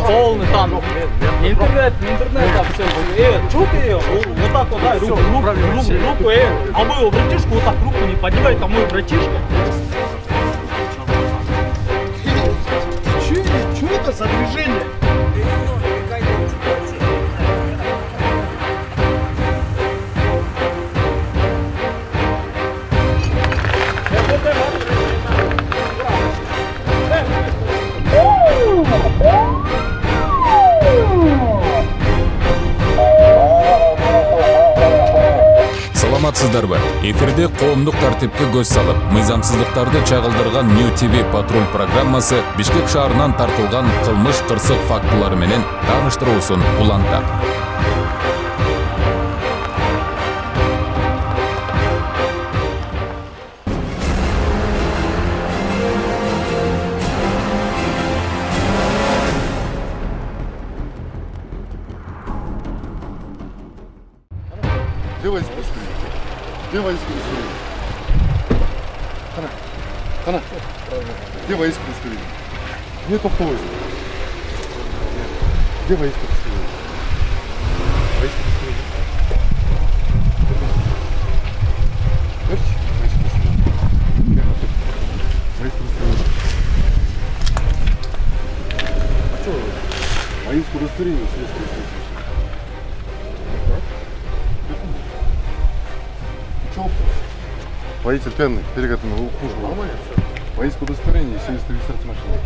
полный там интернет там все. Что ты вот так вот, да, руку, а мы его братишку вот так руку не поднимай, там мой братишка. Что это за движение? Саламатсыздарбы? Эфирде коомдук тартипке көз салып, мыйзамсыздыктарды чагылдырган New TV патруль программасы Бишкек шаарынан тартылган кылмыш кырсык фактылары менен тааныштыруусун улантат. Где войска стоит? Где войска стоит? Хана. Где войска стоит? Где тоқтауыз? Где войска стоит? Войска стоит. Войска стоит. А что? Воинское удостоверение, следствие. Водитель пьяный, переготовленный, хуже. Водительское удостоверение и свидетельство регистрации машины.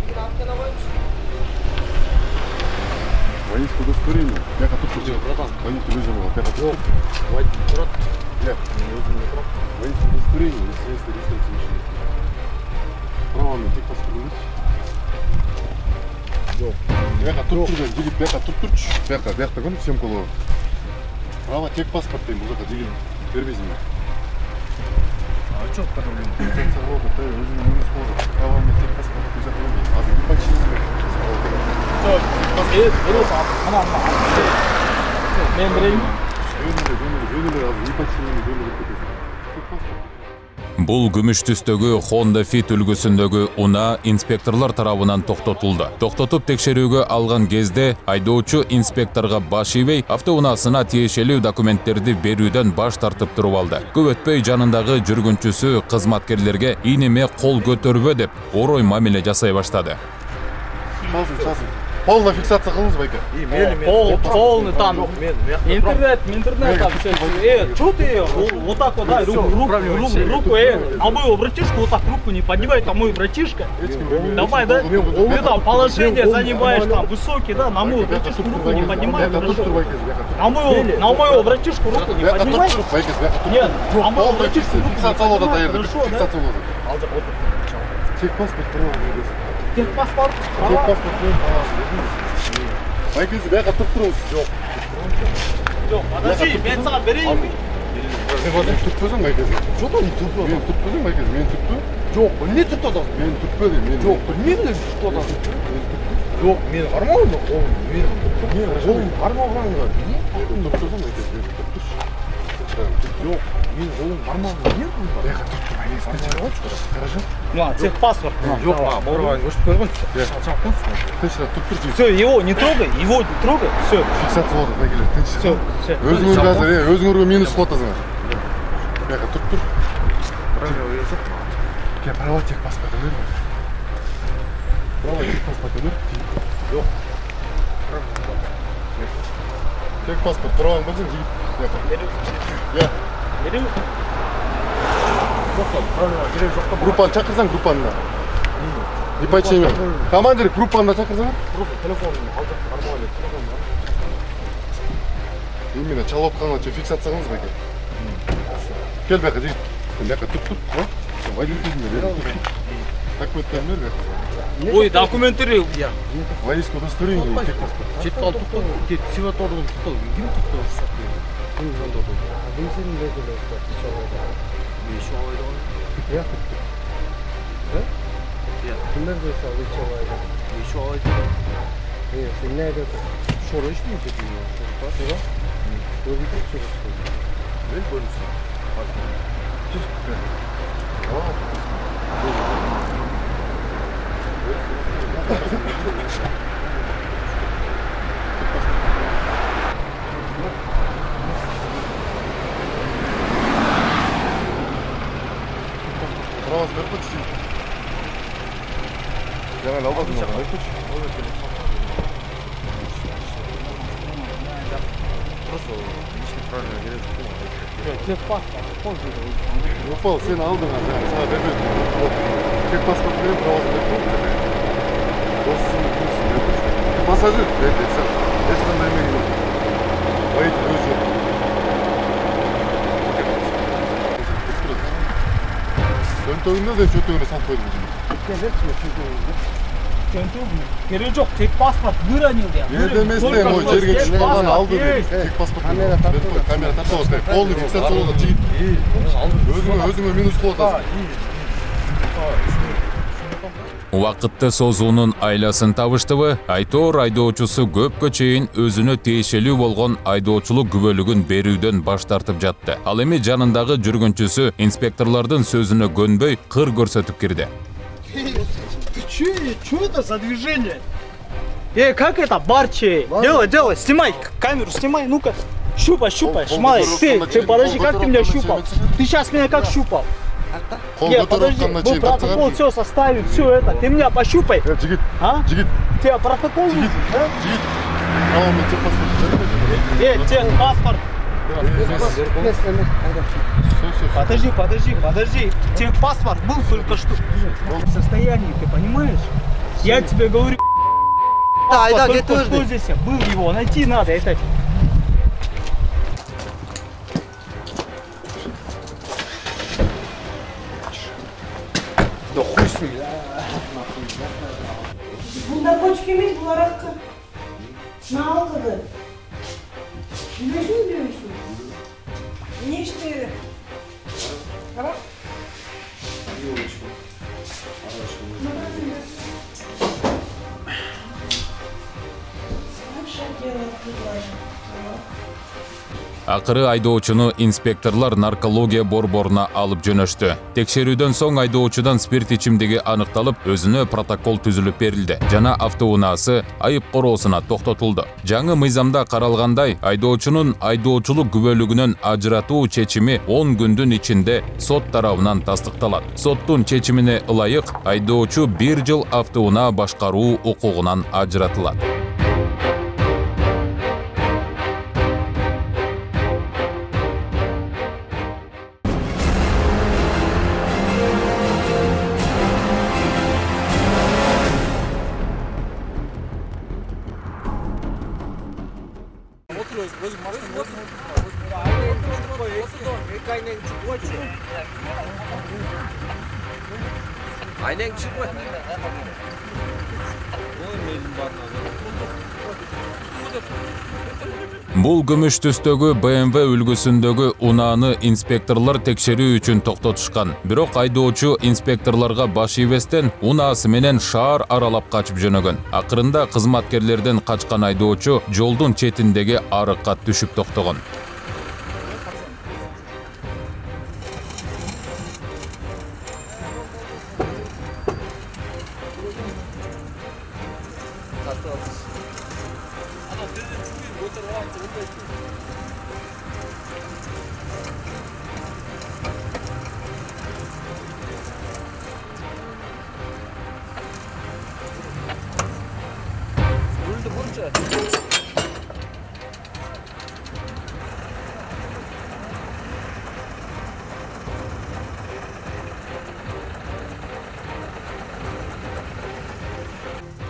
Водительское удостоверение. Я тут что братан? Водитель вызвал. Водительское удостоверение и свидетельство регистрации машины. Правами техпаспорт есть? Бяка тут тұрған, дегіп бяка тут тұрч. Бяқта күн, всем қолы. Права техпаспорт дейм, бұл жаққа деген бермезім. А что потом? Фиксация лоба, ты өзінің өмір сможет. Правами техпаспорт фиксация. Азы не починили. Мен білейін. Жөнілер, азы не починили, жөнілер. Бул күмүш түстөгү Honda Fit үлгүсүндөгү унаа инспекторлор тарабынан токтотулду. Токтотуп текшерүүгө алган кезде айдоочу инспекторго баш ийбей, автоунаасына тиешелүү документтерди берүүдөн баш тартып туруп алды. Көп өтпөй жанындагы жүргүнчүсү кызматкерлерге ийнеме кол көтөрбө деп орой мамиле жасай баштады. Полная фиксация қылыңыз байка. Полный там интернет там все. Что ты вот так вот, да, руку, а мы его братишку вот так руку не поднимай, там мой братишка. Давай, да, ты там положение занимаешь, там высокий, да, на мою братишку руку не поднимай. На моего братишку руку не поднимай. Нет, на моего братишку руку не поднимай. Хорошо, да? Техпаспорт Техпаспорт? Байкесі бәқа тұрып тұрыңыз. Жоқ, подожди, мен саған берейін бе? Мен тұртпөзің байкесі. Жоқ, мен тұртпөзің. Мен тұртпөзің байкесі. Мен тұртпө? Жоқ, не тұртпөзің? Мен тұртпөзің. Жоқ, білмеймін тұртпөзің. Жоқ, мен қармауым. Мен қармауғанға. Мен тұртпөзің байкесі. Мен тұртпөзің. Жоқ, мен қолым қармауғанға. Мен тұртпөзің. Хорошо? Ну, техпаспорт. Жоқ, бұрған өшіп көр ғой. Тыншыда тұп тұр. Все, его не трогай, все. Фиксация болды, бәкелер, тыншы. Все. Өзіңір қазір, өзіңірге минус қылатасың. Бәка, тұп тұр. Права техпаспорт өлер ме? Права техпаспорт өлер? Жоқ. Техпаспорт, праваң білдің, жігіт. Беру. Группаны шақырсаң, группаны. Не починил. Командир, группаны шақырсаң? Телефонын алжақ армалы телефон бар. Именно чалып қана фиксация қылыңыз бәке. Кел бәке, жігіт. Бәке, тұп. Водительден бер. Документтен бер. Ой, документтері. Водительское удостоверение, техпаспорт. Жетті ал тұқтау, севатордың тұқтау. Кім тұқтау? Кім жандады? Адымсен бәкелі ұстап. Еще алайды ғой? Я. Да? Я. Кімдер дұрса еще алайды? Еще алайды ғой? Сен не айтады? Шоры ішін ететін мен? Шоры ба? Көрінді шоры. Мен көрінсің. Правосы беріп қойшы. Жаңа албадың ба? Беріп қойшы. Просто ничего правильно говорит. Техпаспорт. Упал, сен алдың, саған бермеді. Техпаспорт беріп, правосы беріп қойшы. Ты пассажир, блядь, все. Ешқандай мен жоқ. Водитель өз жоқ. Жөнтөгінде де жөнтөгіне салып қойдым. Керек жоқ, техпаспорт выронил я. Ердеместе, ой, жерге түсіп қалған алды деді. Техпаспорт камера тартып полный фиксация болады, жігіт. Өзіңе минус қылады. Убакытты созуунун айласын табыштыбы, Айтор айдоочусу көпкө чейин өзүнө тиешелүү болгон айдоочулук күбөлүгүн берүүдөн баш тартып жатты. Ал эми жанындагы жүргүнчүсү инспекторлордун сөзүнө көнбөй кыр көрсөтүп кирди. Чё это за движение? Как это, Барчи? Делай, снимай, камеру снимай, ну-ка. Щупай, шмалай. Ты подожди, как ты меня щупал? Ты сейчас меня как щупал? Подожди, мы протокол все составим, все это. Ты меня пощупай. Жигит, а? Жигит. Тебя протокол нужен, да? Жигит. Ал мен техпаспорт. Подожди. Техпаспорт был только что. В состоянии, ты понимаешь? Я тебе говорю, только что здесь был, его найти надо. Это... Да хуй с ним. Bunda koç kemiz olarak ne aldı? Biliyorsun. Ne işte? Tamam. Акыры айдоочуну инспекторлор наркология борборуна алып жөнөштү. Текшерүүдөн соң айдоочудан спирт ичимдиги аныкталып, өзүнө протокол түзүлүп берилди жана автоунаасы айып короосуна токтотулду. Жаңы мыйзамда каралгандай, айдоочунун айдоочулук күбөлүгүнөн ажыратуу чечими 10 күндүн ичинде сот тарабынан тастыкталат. Соттун чечимине ылайык айдоочу 1 жыл автоунаа башкаруу укугунан ажыратылат. Aynen çıkma. Бул күмүш түстөгү BMW үлгүсүндөгү унааны инспекторлор текшерүү үчүн токтотушкан. Бирок айдоочу инспекторлорго баш ийбестен унаасы менен шаар аралап качып жөнөгөн. Акырында кызматкерлерден качкан айдоочу жолдун четиндеги арыкка түшүп токтогон.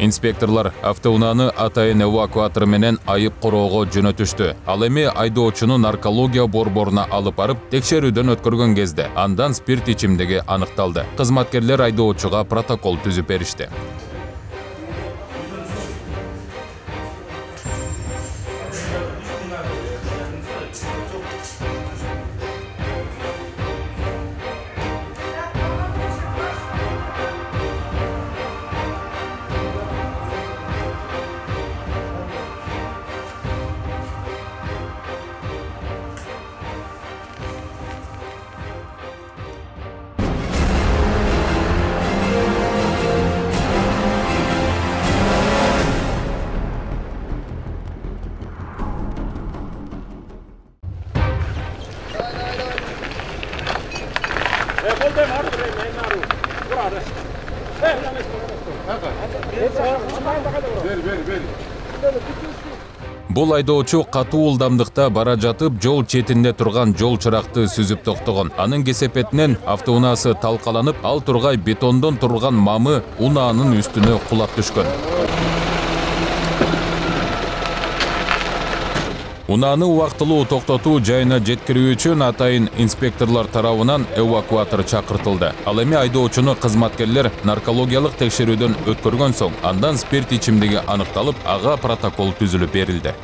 Инспекторлор автоунааны атайын эвакуатор менен айып короого жөнөтүштү. Ал эми айдоочуну наркология борборуна алып барып, текшерүүдөн өткөргөн кезде андан спирт ичимдиги аныкталды. Кызматкерлер айдоочуга протокол түзүп беришти. Бул айдоочу катуу ылдамдыкта бара жатып, жол четинде турган жол чыракты сүзүп токтогон. Анын кесепетинен автоунаасы талкаланып, ал тургай бетондон турган мамы унаанын үстүнө кулап түшкөн. Унааны убактылуу токтотуу жайына жеткирүү үчүн атайын инспекторлор тарабынан эвакуатор чакыртылды. Ал эми айдоочуну кызматкерлер наркологиялык текшерүүдөн өткөргөн соң, андан спирт ичимдиги аныкталып, ага протокол түзүлүп берилди.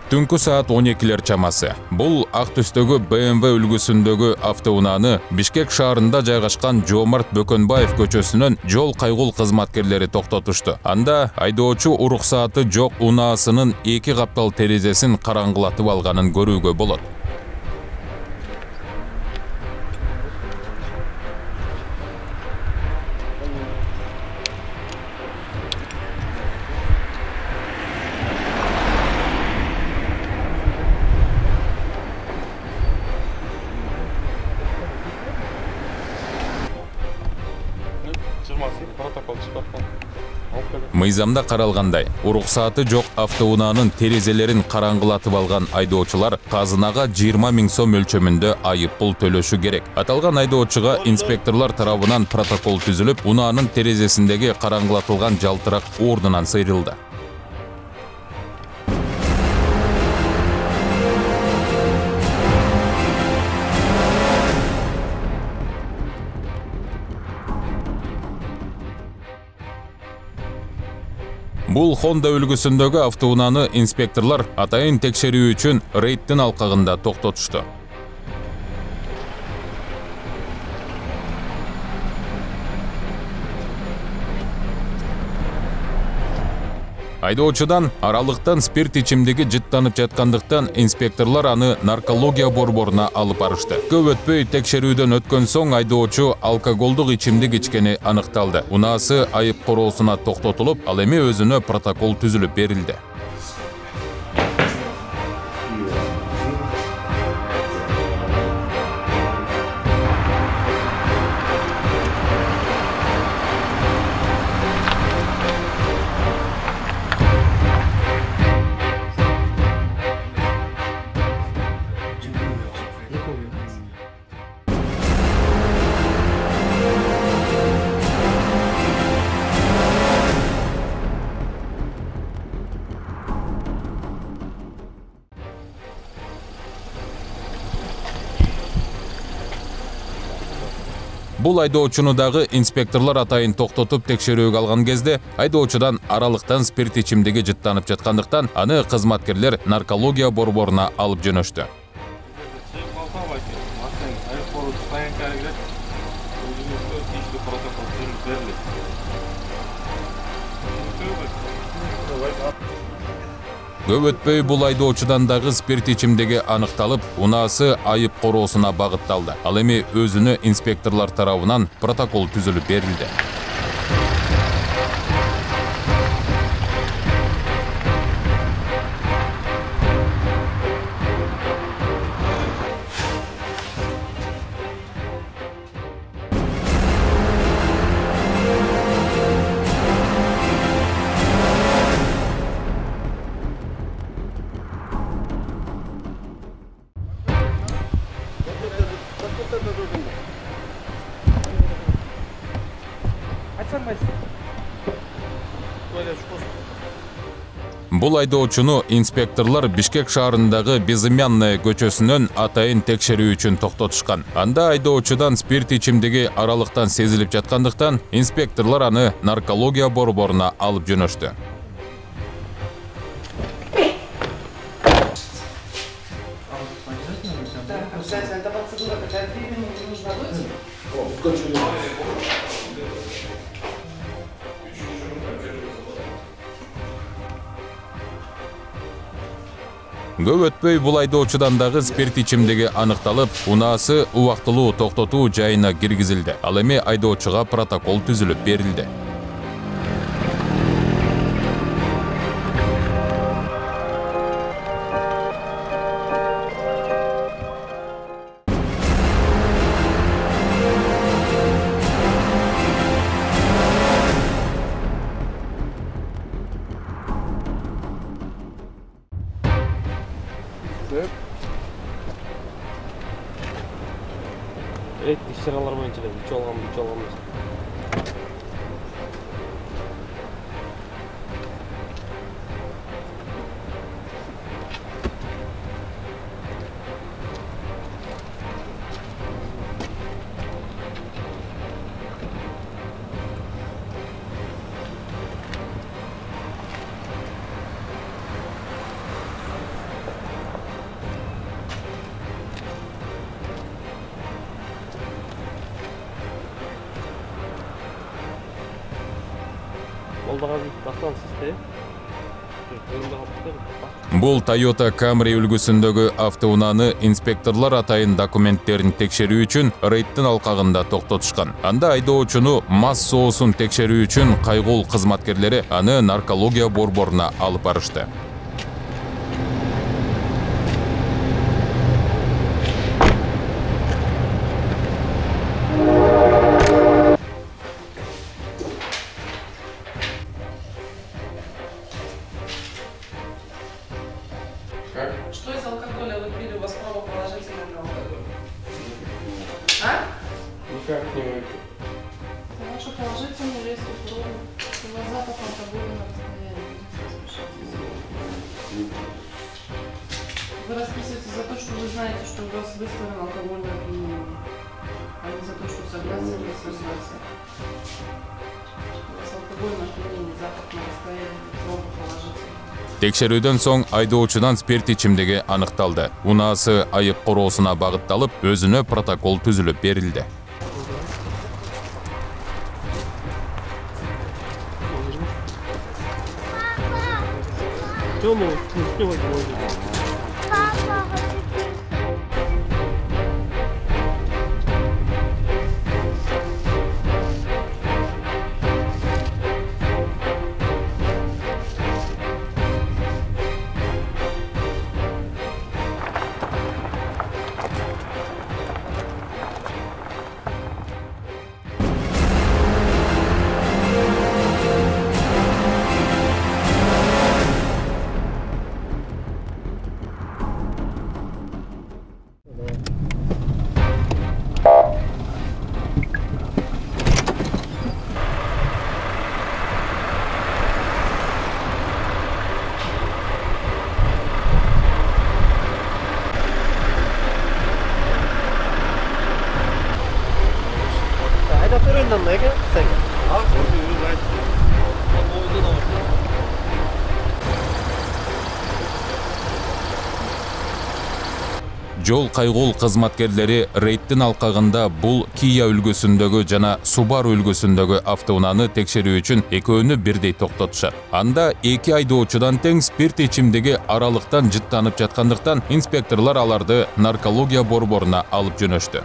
Түнкү саат 12-лер чамасы. Бул ак түстөгү BMW үлгүсүндөгү автоунааны Бишкек шаарында жайгашкан Жоомарт Бөкөнбаев көчөсүнөн жол кайгул кызматкерлери токтотушту. Анда айдоочу уруксааты жок унаасынын 2 каптал терезесин караңгылатып алганын көрүүгө болот. Мыйзамда каралгандай, уруксааты жок автоунаанын терезелерин караңгылатып алган айдоочулар казынага 20 000 сом өлчөмүндө айыппул төлөшү керек. Аталган айдоочуга инспекторлор тарабынан протокол түзүлүп, унаанын терезесиндеги караңгылатылган жалтырак ордунан сыйрылды. Бул Honda үлгүсүндөгү автоунааны инспекторлор атайын текшерүү үчүн рейдтин алкагында токтотушту. Айдоочудан аралыктан спирт ичимдиги жыттанып жаткандыктан инспекторлор аны наркология борборуна алып барышты. Көп өтпөй текшерүүдөн өткөн соң айдоочу алкоголдук ичимдик ичкени аныкталды. Унаасы айып короосуна токтотулуп, ал эми өзүнө протокол түзүлүп берилди. Бул айдоочуну дагы инспекторлор атайын токтотуп текшерүүгө алган кезде айдоочудан аралыктан спирт ичимдиги жыттанып жаткандыктан аны кызматкерлер наркология борборуна алып жөнөштү. Көп өтпөй бул айдоочудан дагы спирт ичимдиги аныкталып, унаасы айып короосуна багытталды. Ал эми өзүнө инспекторлор тарабынан протокол түзүлүп берилди. Бул айдоочуну инспекторлар Бишкек шаарындагы Безымянная көчөсүнөн атайын текшерүү үчүн токтотушкан. Анда айдоочудан спирт ичимдиги аралыктан сезилип жаткандыктан инспекторлар аны наркология борборуна алып жөнөштү. Обязательно, эта процедура такая длинная, не нужно выйти. Көп өтпөй бул айдоочудан дагы спирт ичимдиги аныкталып, унаасы убактылуу токтотуу жайына киргизилди. Ал эми айдоочуга протокол түзүлүп берилди. Текшералар боюнча үч алган. Бул Toyota Camry үлгүсүндөгү автоунааны инспекторлар атайын документтерин текшерүү үчүн рейдтин алкагында токтотушкан. Анда айдоочуну мас соосун текшерүү үчүн кайгул кызматкерлери аны наркология борборуна алып барышты. Что из алкоголя вы пили? У вас проба положительная на алкоголь. А? Никак не выпил. Ваша положительная вес пробу. У вас запах алкоголя на расстоянии. Вы расписываетесь за то, что вы знаете, что у вас выставлено алкогольное опьянение, а не за то, что согласие или согласие. У вас алкогольное опьянение, запах на расстоянии, проба положительная. Текшерүүдөн соң айдоочудан спирт ичимдиги аныкталды. Унаасы айып короосуна багытталып, өзүнө протокол түзүлүп берилди. Жол кайгул кызматкерлери рейдтин алкагында бул Kia үлгүсүндөгү жана Subaru үлгүсүндөгү автоунааны текшерүү үчүн экөөнү бирдей токтотушат. Анда эки айдоочудан тең спирт ичимдиги аралыктан жыттанып жаткандыктан инспекторлар аларды наркология борборуна алып жөнөштү.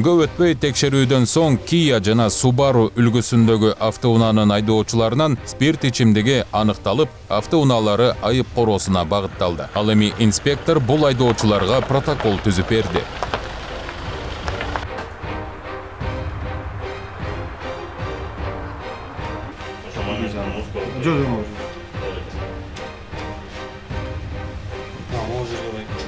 Көп өтпөй текшерүүдөн соң Kia жана Subaru үлгүсүндөгү автоунаанын айдоочуларынан спирт ичимдиги аныкталып, автоунаалары айып короосуна багытталды. Ал эми инспектор бул айдоочуларга протокол түзүп берди. Жо, жо. Могу жерге байкап.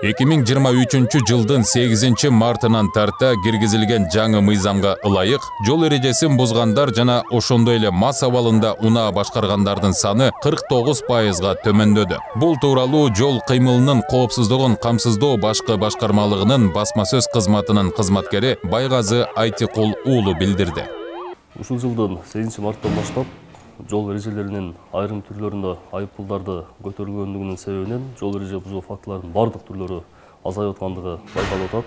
эки миң жыйырма үчүнчү жылдын 8 мартынан тарта киргизилген жаңы мыйзамга ылайык жол эрежесин бузгандар жана ошондой эле мас абалында унаа башкаргандардын саны 49%га төмөндөдү. Бул тууралуу жол кыймылынын коопсуздугун камсыздоо башкы башкармалыгынын басма сөз кызматынын кызматкери Байгазы Айтикул уулу билдирди. Ушул жылдын 8 марттан баштап жол эрежелеринин айрым түрлөрүндө айыппулдарды көтөрүлгөндүгүнүн себебинен жол эреже бузуу фактыларынын бардык түрлөрү азайып аткандыгы байкалып атат.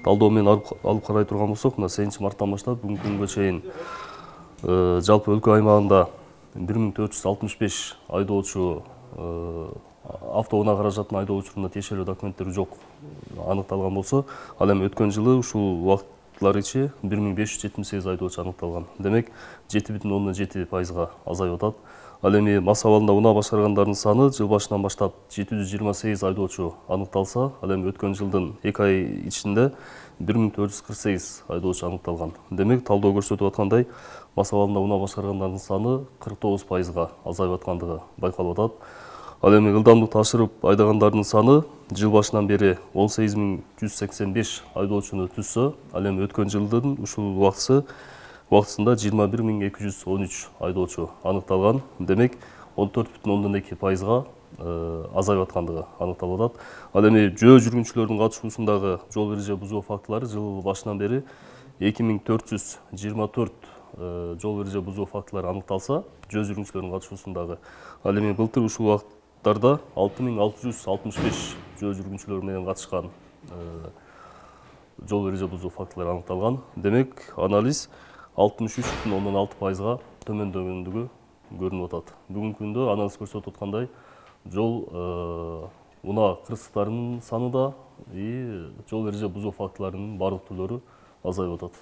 Талдоо менен алып карай турган болсок, мына 8 марттан баштап бүгүнкү күнгө чейин жалпы өлкө аймагында 1465 айдоочу автоунаа каражатын айдоо учуруна тиешелүү документтери жок аныкталган болсо, ал эми өткөн жылы ушул убакыттар ичи 1578 айдоочу аныкталган. Демек 7,7%га азайып атат. Ал эми мас абалында унаа башкаргандардын саны жыл башынан баштап 728 айдоочу аныкталса, ал эми өткөн жылдын 2 ай ичинде 1448 айдоочу аныкталган. Демек талдоо көрсөтүп аткандай, мас абалында унаа башкаргандардын саны 49%га азайып аткандыгы байкалып атат. Ал эми ылдамдыкты ашырып айдагандардын саны жыл башынан бери 18185 айдоочуну түзсө, ал эми өткөн жылдын ушул убактысында 21213 айдоочу аныкталган. Демек 14,2%га азайып аткандыгы аныкталып атат. Ал эми жөө жүргүнчүлөрдүн катышуусундагы жол эреже бузуу фактылары жыл башынан бери 2424 жол эреже бузуу фактылары аныкталса, жөө жүргүнчүлөрдүн катышуусундагы. Ал эми былтыр ушул убакыттарда 6665 жөө жүргүнчүлөр менен катышкан жол эреже бузуу фактылары аныкталган. Демек, анализ 63,6%га төмөндөгөндүгү көрүнүп атат. Бүгүнкү күндө анализ көрсөтүп аткандай, жол унаа кырсыктарынын саны да жол эреже бузуу фактыларынын бардык түрлөрү азайып атат.